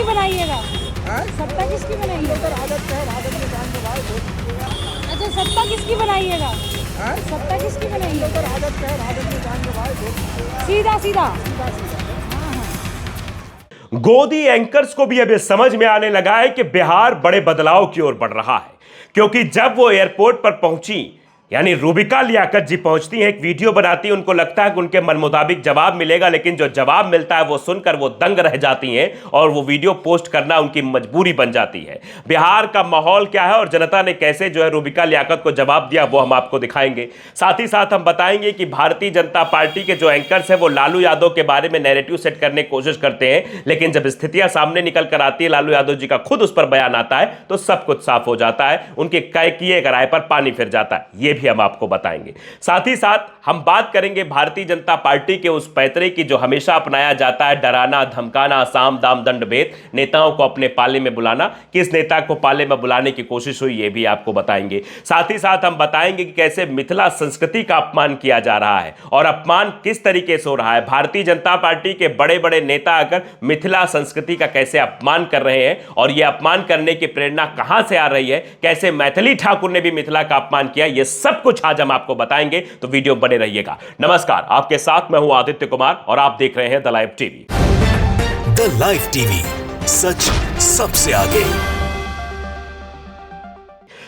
किसकी बनाइएगा? सत्ता किसकी बनाइएगा? अच्छा, सत्ता किसकी बनाइएगा? सत्ता किसकी बनाइएगा? सीधा सीधा। गोदी एंकर्स को भी अब यह समझ में आने लगा है कि बिहार बड़े बदलाव की ओर बढ़ रहा है, क्योंकि जब वो एयरपोर्ट पर पहुंची, यानी रूबिका लियाकत जी पहुंचती हैं, एक वीडियो बनाती हैं, उनको लगता है कि उनके मन मुताबिक जवाब मिलेगा, लेकिन जो जवाब मिलता है वो सुनकर वो दंग रह जाती हैं और वो वीडियो पोस्ट करना उनकी मजबूरी बन जाती है। बिहार का माहौल क्या है और जनता ने कैसे जो है रूबिका लियाकत को जवाब दिया, वो हम आपको दिखाएंगे। साथ ही साथ हम बताएंगे कि भारतीय जनता पार्टी के जो एंकर्स हैं वो लालू यादव के बारे में नैरेटिव सेट करने की कोशिश करते हैं, लेकिन जब स्थितियां सामने निकल कर आती है, लालू यादव जी का खुद उस पर बयान आता है, तो सब कुछ साफ हो जाता है, उनके किए कराए पर पानी फिर जाता है। ये हम आपको बताएंगे। साथ ही साथ हम बात करेंगे भारतीय जनता पार्टी के उस पैतरे की जो हमेशा अपनाया जाता है, डराना, धमकाना, साम दाम दंड भेद, नेताओं को अपने पाले में बुलाना। किस नेता को पाले में बुलाने की कोशिश हुई, ये भी आपको बताएंगे। साथ ही साथ हम बताएंगे कि कैसे मिथिला संस्कृति का अपमान किया जा रहा है और अपमान किस तरीके से हो रहा है। भारतीय जनता पार्टी के बड़े बड़े नेता आकर मिथिला संस्कृति का कैसे अपमान कर रहे हैं और यह अपमान करने की प्रेरणा कहां से आ रही है, कैसे मैथिली ठाकुर ने भी मिथिला का अपमान किया, यह सब कुछ आज हम आपको बताएंगे, तो वीडियो बने रहिएगा। नमस्कार, आपके साथ मैं हूं आदित्य कुमार और आप देख रहे हैं the live TV. The live TV, सच सबसे आगे।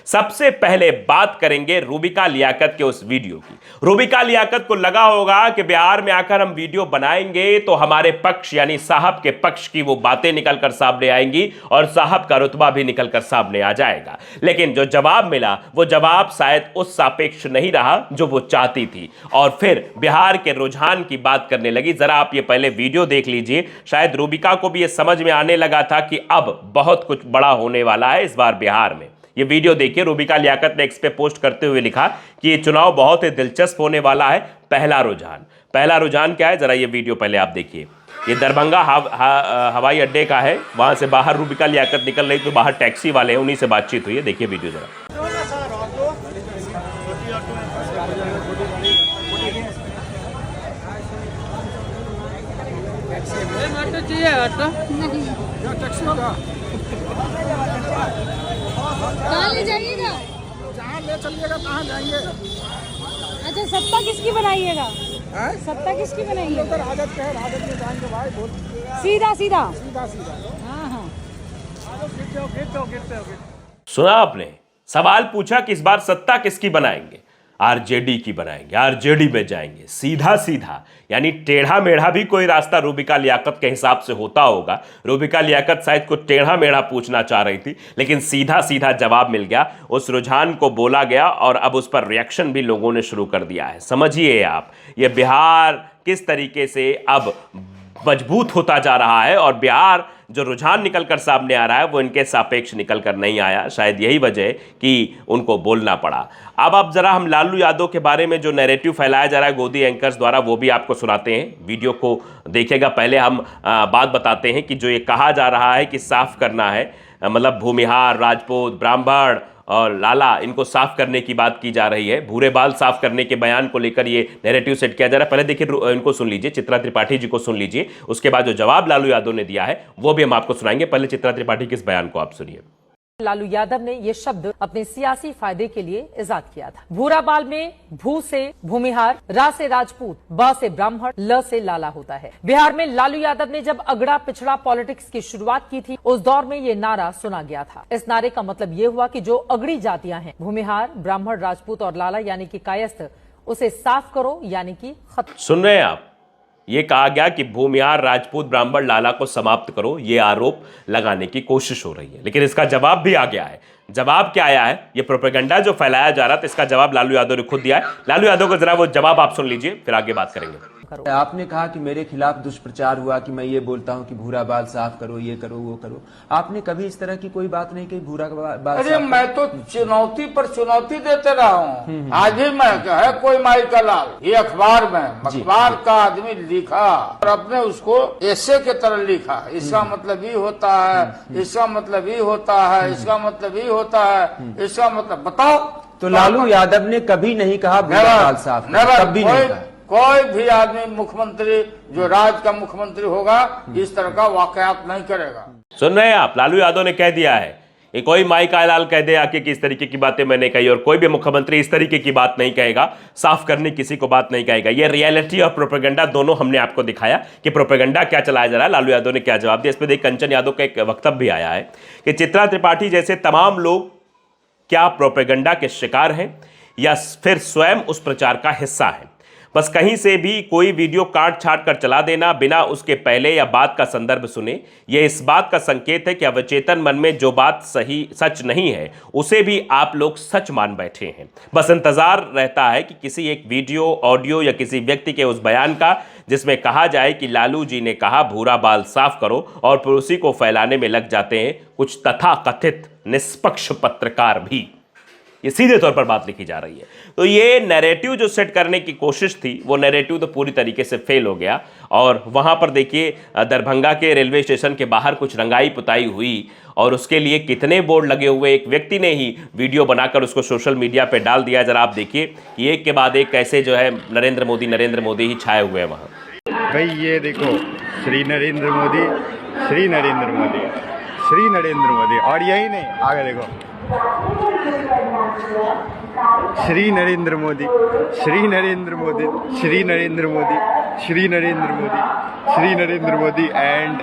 सबसे पहले बात करेंगे रूबिका लियाकत के उस वीडियो की। रूबिका लियाकत को लगा होगा कि बिहार में आकर हम वीडियो बनाएंगे तो हमारे पक्ष यानी साहब के पक्ष की वो बातें निकलकर सामने आएंगी और साहब का रुतबा भी निकलकर सामने आ जाएगा। लेकिन जो जवाब मिला वो जवाब शायद उस सापेक्ष नहीं रहा जो वो चाहती थी और फिर बिहार के रुझान की बात करने लगी। जरा आप ये पहले वीडियो देख लीजिए। शायद रूबिका को भी ये समझ में आने लगा था कि अब बहुत कुछ बड़ा होने वाला है इस बार बिहार में। ये वीडियो देखिए। रूबिका लियाकत ने एक्स पे पोस्ट करते हुए लिखा कि ये चुनाव बहुत ही दिलचस्प होने वाला है। पहला रुझान क्या है, जरा ये वीडियो पहले आप देखिए। ये दरभंगा हवाई अड्डे का है। वहां से बाहर रूबिका लियाकत निकल रही तो बाहर टैक्सी वाले हैं, उन्हीं से बातचीत हुई है। देखिए वीडियो जरा। कहाँ ले जाइएगा? जहाँ ले चलिएगा कहाँ जाएंगे? अच्छा, सत्ता किसकी बनाइएगा? सत्ता किसकी बनाइएगा? राजद में जाएंगे भाई, सीधा सीधा। सीधा। हाँ। सुना आपने? सवाल पूछा कि इस बार सत्ता किसकी बनाएंगे? आरजेडी की बनाएंगे, आरजेडी में जाएंगे। सीधा सीधा यानी टेढ़ा मेढ़ा भी कोई रास्ता रूबिका लियाकत के हिसाब से होता होगा। रूबिका लियाकत शायद कुछ टेढ़ा मेढ़ा पूछना चाह रही थी, लेकिन सीधा सीधा जवाब मिल गया। उस रुझान को बोला गया और अब उस पर रिएक्शन भी लोगों ने शुरू कर दिया है। समझिए आप, ये बिहार किस तरीके से अब मजबूत होता जा रहा है और बिहार जो रुझान निकलकर सामने आ रहा है वो इनके सापेक्ष निकलकर नहीं आया। शायद यही वजह कि उनको बोलना पड़ा। अब जरा हम लालू यादव के बारे में जो नैरेटिव फैलाया जा रहा है गोदी एंकर्स द्वारा, वो भी आपको सुनाते हैं। वीडियो को देखिएगा। पहले हम बात बताते हैं कि जो ये कहा जा रहा है कि साफ करना है, मतलब भूमिहार, राजपूत, ब्राह्मण और लाला, इनको साफ करने की बात की जा रही है। भूरे बाल साफ करने के बयान को लेकर ये नैरेटिव सेट किया जा रहा है। पहले देखिए, इनको सुन लीजिए, चित्रा त्रिपाठी जी को सुन लीजिए। उसके बाद जो जवाब लालू यादव ने दिया है वो भी हम आपको सुनाएंगे। पहले चित्रा त्रिपाठी के इस बयान को आप सुनिए। लालू यादव ने ये शब्द अपने सियासी फायदे के लिए इजाद किया था। भूरा बाल में भू से भूमिहार, रा से राजपूत, ब से ब्राह्मण, ल से लाला होता है। बिहार में लालू यादव ने जब अगड़ा पिछड़ा पॉलिटिक्स की शुरुआत की थी, उस दौर में ये नारा सुना गया था। इस नारे का मतलब ये हुआ कि जो अगड़ी जातियां हैं, भूमिहार, ब्राह्मण, राजपूत और लाला यानी कि कायस्थ, उसे साफ करो यानी कि खत्म। सुन रहे हैं आप? ये कहा गया कि भूमिहार, राजपूत, ब्राह्मण, लाला को समाप्त करो, ये आरोप लगाने की कोशिश हो रही है। लेकिन इसका जवाब भी आ गया है। जवाब क्या आया है? ये प्रोपेगेंडा जो फैलाया जा रहा था, इसका जवाब लालू यादव ने खुद दिया है। लालू यादव को जरा वो जवाब आप सुन लीजिए, फिर आगे बात करेंगे। आपने कहा कि मेरे खिलाफ दुष्प्रचार हुआ कि मैं ये बोलता हूं कि भूरा बाल साफ करो, ये करो, वो करो। आपने कभी इस तरह की कोई बात नहीं कही भूरा बाल? अरे मैं तो चुनौती पर चुनौती देते रहा हूँ। आज ही मैं है कोई माई का लाल, ये अखबार में अखबार का आदमी लिखा और अपने उसको ऐसे के तरह लिखा। इसका मतलब ये होता है, इसका मतलब ये होता है, इसका मतलब ये होता है, इसका मतलब बताओ। तो लालू यादव ने कभी नहीं कहा भूरा बाल साफ करो, कभी नहीं कहा। कोई भी आदमी मुख्यमंत्री जो राज्य का मुख्यमंत्री होगा इस तरह का वाकयात नहीं करेगा। सुन रहे हैं आप, लालू यादव ने कह दिया है कि कोई माई का लाल कह दे आके कि इस तरीके की बातें मैंने कही, और कोई भी मुख्यमंत्री इस तरीके की बात नहीं कहेगा, साफ करने किसी को बात नहीं कहेगा। ये रियलिटी और प्रोपेगेंडा दोनों हमने आपको दिखाया कि प्रोपेगेंडा क्या चलाया जा रहा है, लालू यादव ने क्या जवाब दिया। इस पर देख कंचन यादव का एक वक्तव्य भी आया है कि चित्रा त्रिपाठी जैसे तमाम लोग क्या प्रोपेगेंडा के शिकार हैं या फिर स्वयं उस प्रचार का हिस्सा है। बस कहीं से भी कोई वीडियो काट छाट कर चला देना बिना उसके पहले या बाद का संदर्भ सुने, यह इस बात का संकेत है कि अवचेतन मन में जो बात सही सच नहीं है उसे भी आप लोग सच मान बैठे हैं। बस इंतजार रहता है कि किसी एक वीडियो, ऑडियो या किसी व्यक्ति के उस बयान का जिसमें कहा जाए कि लालू जी ने कहा भूरा बाल साफ करो, और फिर उसी को फैलाने में लग जाते हैं कुछ तथाकथित निष्पक्ष पत्रकार भी। ये सीधे तौर पर बात लिखी जा रही है। तो ये नैरेटिव जो सेट करने की कोशिश थी वो नैरेटिव तो पूरी तरीके से फेल हो गया। और वहाँ पर देखिए दरभंगा के रेलवे स्टेशन के बाहर कुछ रंगाई पुताई हुई और उसके लिए कितने बोर्ड लगे हुए, एक व्यक्ति ने ही वीडियो बनाकर उसको सोशल मीडिया पे डाल दिया। जरा आप देखिए कि एक के बाद एक कैसे जो है नरेंद्र मोदी ही छाए हुए हैं वहाँ। भाई ये देखो, श्री नरेंद्र मोदी, श्री नरेंद्र मोदी, श्री नरेंद्र मोदी, और यही नहीं, आगे देखो श्री नरेंद्र मोदी, श्री नरेंद्र मोदी, श्री नरेंद्र मोदी, श्री नरेंद्र मोदी, श्री नरेंद्र मोदी, एंड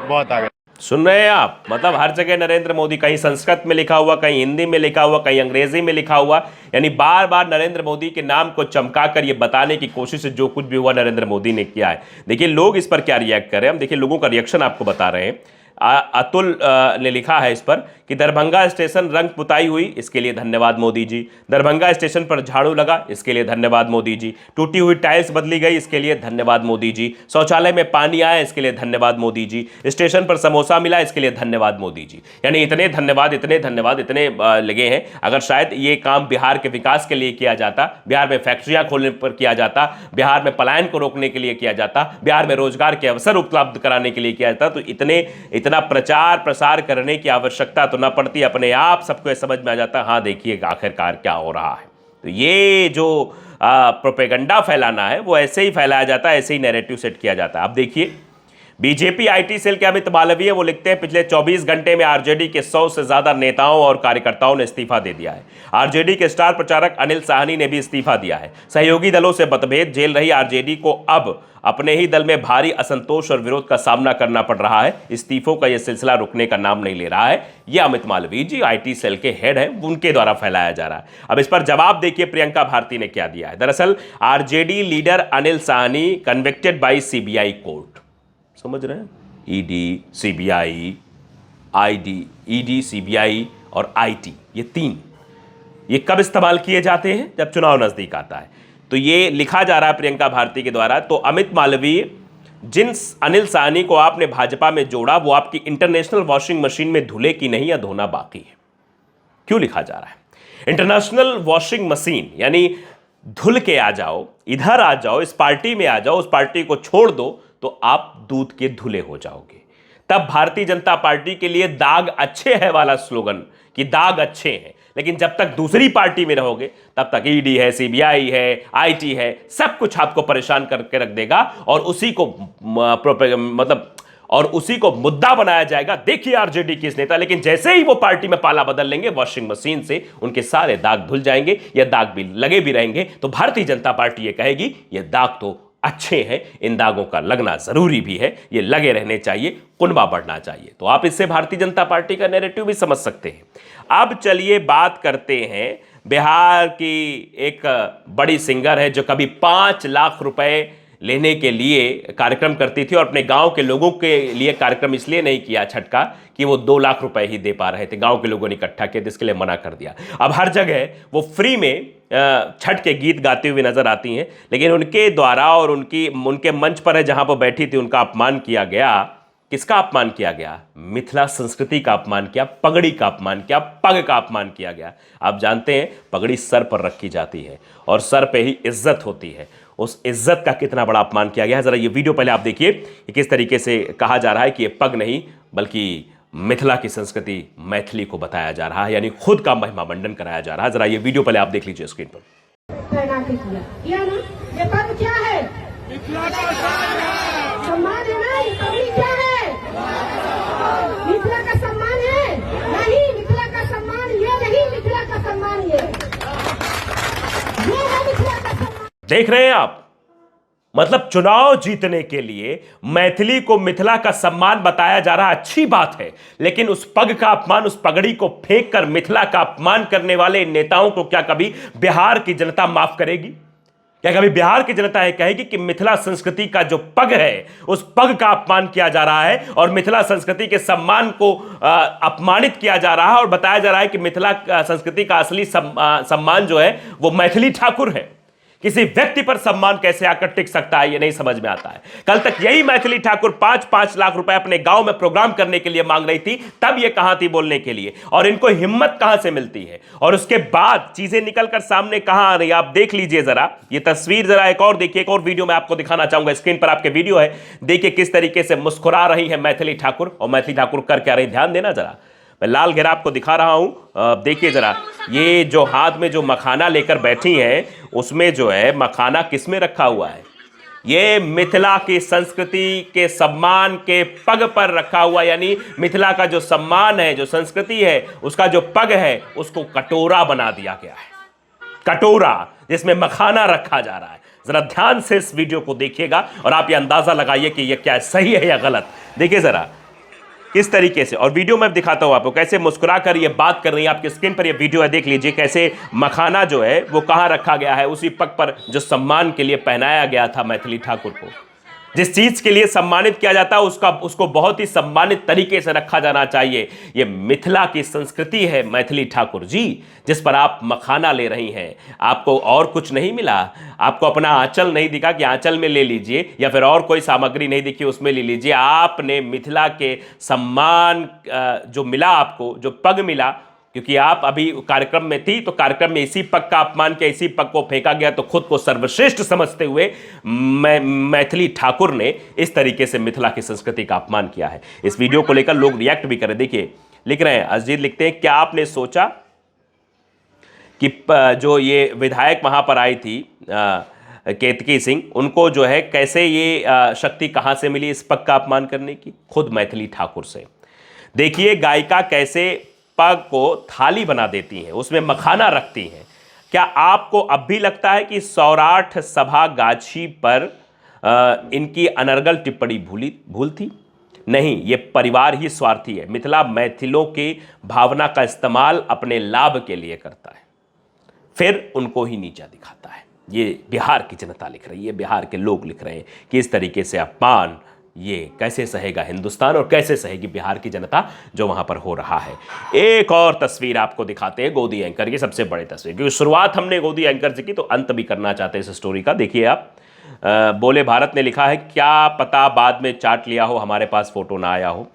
बहुत आगे। सुन रहे हैं आप, मतलब हर जगह नरेंद्र मोदी, कहीं संस्कृत में लिखा हुआ, कहीं हिंदी में लिखा हुआ, कहीं अंग्रेजी में लिखा हुआ, यानी बार बार नरेंद्र मोदी के नाम को चमकाकर ये बताने की कोशिश है जो कुछ भी हुआ नरेंद्र मोदी ने किया है। देखिए लोग इस पर क्या रिएक्ट कर रहे हैं, हम देखिए लोगों का रिएक्शन आपको बता रहे हैं। अतुल ने लिखा है इस पर कि दरभंगा स्टेशन रंग पुताई हुई, इसके लिए धन्यवाद मोदी जी। दरभंगा स्टेशन पर झाड़ू लगा, इसके लिए धन्यवाद मोदी जी। टूटी हुई टाइल्स बदली गई, इसके लिए धन्यवाद मोदी जी। शौचालय में पानी आया, इसके लिए धन्यवाद मोदी जी। स्टेशन पर समोसा मिला, इसके लिए धन्यवाद मोदी जी। यानी इतने धन्यवाद इतने लगे हैं। अगर शायद ये काम बिहार के विकास के लिए किया जाता, बिहार में फैक्ट्रियां खोलने पर किया जाता, बिहार में पलायन को रोकने के लिए किया जाता, बिहार में रोजगार के अवसर उपलब्ध कराने के लिए किया जाता, तो इतना प्रचार प्रसार करने की आवश्यकता तो न पड़ती। अपने आप सबको समझ में आ जाता, हाँ देखिए आखिरकार क्या हो रहा है। तो ये जो प्रोपेगेंडा फैलाना है वो ऐसे ही फैलाया जाता है, ऐसे ही नैरेटिव सेट किया जाता है। आप देखिए बीजेपी आईटी सेल के अमित मालवीय वो लिखते हैं पिछले 24 घंटे में आरजेडी के 100 से ज्यादा नेताओं और कार्यकर्ताओं ने इस्तीफा दे दिया है। आरजेडी के स्टार प्रचारक अनिल साहनी ने भी इस्तीफा दिया है। सहयोगी दलों से मतभेद झेल रही आरजेडी को अब अपने ही दल में भारी असंतोष और विरोध का सामना करना पड़ रहा है। इस्तीफों का यह सिलसिला रुकने का नाम नहीं ले रहा है। यह अमित मालवीय जी आईटी सेल के हेड हैं, उनके द्वारा फैलाया जा रहा है। अब इस पर जवाब देखिए प्रियंका भारती ने क्या दिया है। दरअसल RJD leader Anil Sahni convicted by CBI court, समझ रहे हैं, ईडी, सीबीआई, ईडी, सीबीआई और आईटी, ये तीन, ये कब इस्तेमाल किए जाते हैं? जब चुनाव नजदीक आता है। तो ये लिखा जा रहा है प्रियंका भारती के द्वारा। तो अमित मालवीय, जिन अनिल साहनी को आपने भाजपा में जोड़ा वो आपकी इंटरनेशनल वॉशिंग मशीन में धुले की नहीं या धोना बाकी है। क्यों लिखा जा रहा है? इंटरनेशनल वॉशिंग मशीन यानी धुल के आ जाओ, इधर आ जाओ, इस पार्टी में आ जाओ, उस पार्टी को छोड़ दो तो आप दूध के धुले हो जाओगे। तब भारतीय जनता पार्टी के लिए दाग अच्छे है वाला स्लोगन कि दाग अच्छे हैं, लेकिन जब तक दूसरी पार्टी में रहोगे तब तक ईडी है, सीबीआई है, आईटी है, सब कुछ आपको परेशान करके रख देगा और उसी को मुद्दा बनाया जाएगा। देखिए आरजेडी के इस नेता, लेकिन जैसे ही वो पार्टी में पाला बदल लेंगे वॉशिंग मशीन से उनके सारे दाग धुल जाएंगे या दाग भी लगे भी रहेंगे तो भारतीय जनता पार्टी ये कहेगी ये दाग तो अच्छे हैं, इन दागों का लगना जरूरी भी है, ये लगे रहने चाहिए, कुनबा बढ़ना चाहिए। तो आप इससे भारतीय जनता पार्टी का नैरेटिव भी समझ सकते हैं। अब चलिए बात करते हैं बिहार की एक बड़ी सिंगर है जो कभी 5 लाख रुपए लेने के लिए कार्यक्रम करती थी और अपने गांव के लोगों के लिए कार्यक्रम इसलिए नहीं किया छठ का कि वो 2 लाख रुपए ही दे पा रहे थे। गांव के लोगों ने इकट्ठा किया, इसके लिए मना कर दिया। अब हर जगह वो फ्री में छठ के गीत गाते हुए नजर आती हैं, लेकिन उनके द्वारा और उनके मंच पर है जहां पर बैठी थी उनका अपमान किया गया। किसका अपमान किया गया? मिथिला संस्कृति का अपमान किया, पगड़ी का अपमान किया, पग का अपमान किया गया। आप जानते हैं पगड़ी सर पर रखी जाती है और सर पे ही इज्जत होती है। उस इज्जत का कितना बड़ा अपमान किया गया है। जरा ये वीडियो पहले आप देखिए कि किस तरीके से कहा जा रहा है कि ये पग नहीं बल्कि मिथिला की संस्कृति मैथिली को बताया जा रहा है, यानी खुद का महिमा मंडन कराया जा रहा है। जरा ये वीडियो पहले आप देख लीजिए स्क्रीन पर। पे किया ना। ये पर्व क्या है? सम्मान है ना। ये पगड़ी क्या है? मिथिला का सम्मान है? नहीं, मिथिला का सम्मान ये नहीं, मिथिला का सम्मान ये है मिथिला का सम्मान। देख रहे हैं आप, मतलब चुनाव जीतने के लिए मैथिली को मिथिला का सम्मान बताया जा रहा, अच्छी बात है, लेकिन उस पग का अपमान, उस पगड़ी को फेंक कर मिथिला का अपमान करने वाले नेताओं को क्या कभी बिहार की जनता माफ करेगी? क्या कभी बिहार की जनता ये कहेगी कि मिथिला संस्कृति का जो पग है, उस पग का अपमान किया जा रहा है और मिथिला संस्कृति के सम्मान को अपमानित किया जा रहा है और बताया जा रहा है कि मिथिला संस्कृति का असली सम्मान जो है वो मैथिली ठाकुर है? किसी व्यक्ति पर सम्मान कैसे आकर टिक सकता है, ये नहीं समझ में आता है। कल तक यही मैथिली ठाकुर 5-5 लाख रुपए अपने गांव में प्रोग्राम करने के लिए मांग रही थी, तब ये कहां थी बोलने के लिए, और इनको हिम्मत कहां से मिलती है? और उसके बाद चीजें निकलकर सामने कहां आ रही, आप देख लीजिए जरा ये तस्वीर, जरा एक और देखिए, एक और वीडियो मैं आपको दिखाना चाहूंगा। स्क्रीन पर आपके वीडियो है, देखिए किस तरीके से मुस्कुरा रही है मैथिली ठाकुर। और मैथिली ठाकुर कर क्या रही, ध्यान देना जरा, मैं लाल घेरा आपको दिखा रहा हूं, देखिए जरा, ये जो हाथ में जो मखाना लेकर बैठी हैं, उसमें जो है मखाना किस में रखा हुआ है? ये मिथिला की संस्कृति के सम्मान के पग पर रखा हुआ, यानी मिथिला का जो सम्मान है, जो संस्कृति है, उसका जो पग है, उसको कटोरा बना दिया गया है। कटोरा जिसमें मखाना रखा जा रहा है। जरा ध्यान से इस वीडियो को देखिए और आप ये अंदाजा लगाइए कि ये क्या सही है या गलत। देखिए जरा किस तरीके से, और वीडियो में दिखाता हूं आपको कैसे मुस्कुरा कर ये बात कर रही है। आपकी स्क्रीन पर ये वीडियो है, देख लीजिए कैसे मखाना जो है वो कहां रखा गया है, उसी पग पर जो सम्मान के लिए पहनाया गया था मैथिली ठाकुर को। जिस चीज के लिए सम्मानित किया जाता है उसको बहुत ही सम्मानित तरीके से रखा जाना चाहिए। ये मिथिला की संस्कृति है मैथिली ठाकुर जी, जिस पर आप मखाना ले रही हैं। आपको और कुछ नहीं मिला, आपको अपना आंचल नहीं दिखा कि आंचल में ले लीजिए, या फिर और कोई सामग्री नहीं दिखी उसमें ले लीजिए। आपने मिथिला के सम्मान जो मिला आपको, जो पग मिला, क्योंकि आप अभी कार्यक्रम में थी, तो कार्यक्रम में इसी पग का अपमान किया, इसी पग को फेंका गया, तो खुद को सर्वश्रेष्ठ समझते हुए मैथिली ठाकुर ने इस तरीके से मिथिला की संस्कृति का अपमान किया है। इस वीडियो को लेकर लोग रिएक्ट भी करें। देखिए लिख रहे हैं, अजीत लिखते हैं, क्या आपने सोचा कि जो ये विधायक वहां पर आई थी केतकी सिंह, उनको जो है कैसे ये शक्ति कहां से मिली इस पग का अपमान करने की? खुद मैथिली ठाकुर से। देखिए गायिका कैसे पग को थाली बना देती हैं, उसमें मखाना रखती हैं। क्या आपको अब भी लगता है कि सौराठ सभा गाछी पर इनकी अनर्गल टिप्पणी भूल थी? नहीं, ये परिवार ही स्वार्थी है। मिथिला मैथिलों की भावना का इस्तेमाल अपने लाभ के लिए करता है, फिर उनको ही नीचा दिखाता है। ये बिहार की जनता लिख रही है, बिहार के लोग लिख रहे हैं कि इस तरीके से अपमान ये कैसे सहेगा हिंदुस्तान और कैसे सहेगी बिहार की जनता जो वहां पर हो रहा है। एक और तस्वीर आपको दिखाते हैं गोदी एंकर की, सबसे बड़ी तस्वीर, क्योंकि शुरुआत हमने गोदी एंकर से की तो अंत भी करना चाहते हैं इस स्टोरी का। देखिए आप, बोले भारत ने लिखा है, क्या पता बाद में चाट लिया हो, हमारे पास फोटो ना आया हो।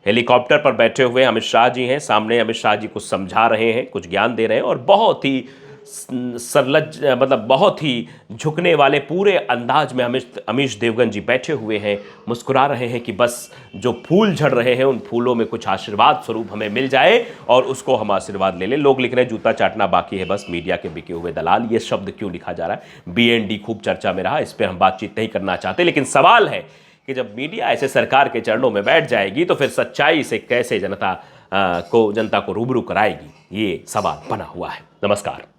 हेलीकॉप्टर पर बैठे हुए अमित शाह जी हैं, सामने अमित शाह जी कुछ समझा रहे हैं, कुछ ज्ञान दे रहे हैं, और बहुत ही सरलज, मतलब बहुत ही झुकने वाले पूरे अंदाज में अमीश देवगन जी बैठे हुए हैं, मुस्कुरा रहे हैं कि बस जो फूल झड़ रहे हैं उन फूलों में कुछ आशीर्वाद स्वरूप हमें मिल जाए और उसको हम आशीर्वाद ले लें। लोग लिख रहे हैं जूता चाटना बाकी है बस, मीडिया के बिके हुए दलाल। ये शब्द क्यों लिखा जा रहा है? BND खूब चर्चा में रहा, इस पर हम बातचीत नहीं करना चाहते, लेकिन सवाल है कि जब मीडिया ऐसे सरकार के चरणों में बैठ जाएगी तो फिर सच्चाई से कैसे जनता को रूबरू कराएगी? ये सवाल बना हुआ है। नमस्कार।